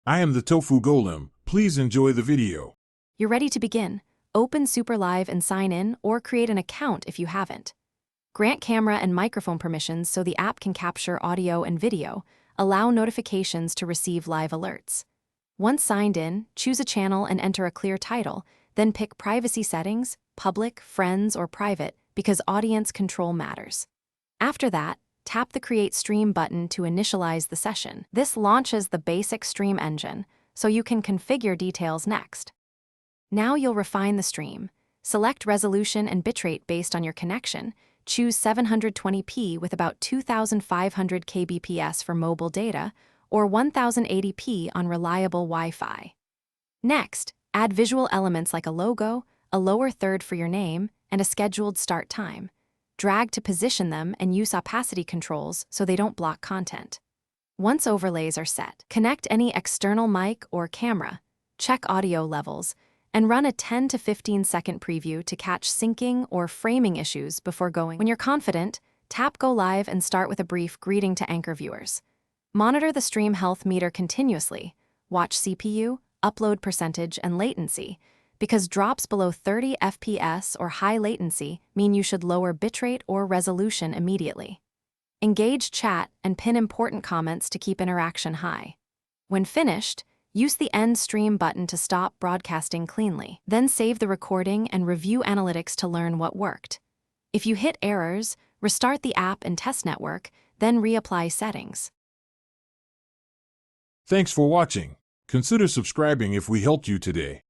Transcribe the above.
I am the Tofu Golem. Please enjoy the video. You're ready to begin. Open Superlive and sign in, or create an account if you haven't. Grant camera and microphone permissions so the app can capture audio and video. Allow notifications to receive live alerts. Once signed in, choose a channel and enter a clear title, then pick privacy settings, public, friends, or private, because audience control matters. After that, tap the Create Stream button to initialize the session. This launches the basic stream engine, so you can configure details next. Now you'll refine the stream. Select resolution and bitrate based on your connection. Choose 720p with about 2500 kbps for mobile data, or 1080p on reliable Wi-Fi. Next, add visual elements like a logo, a lower third for your name, and a scheduled start time. Drag to position them and use opacity controls so they don't block content. Once overlays are set, connect any external mic or camera, check audio levels, and run a 10 to 15 second preview to catch syncing or framing issues before going. When you're confident, tap Go Live and start with a brief greeting to anchor viewers. Monitor the stream health meter continuously. Watch CPU, upload percentage, and latency, because drops below 30 FPS or high latency mean you should lower bitrate or resolution immediately. Engage chat and pin important comments to keep interaction high. When finished, use the End Stream button to stop broadcasting cleanly. Then save the recording and review analytics to learn what worked. If you hit errors, restart the app and test network, then reapply settings. Thanks for watching. Consider subscribing if we helped you today.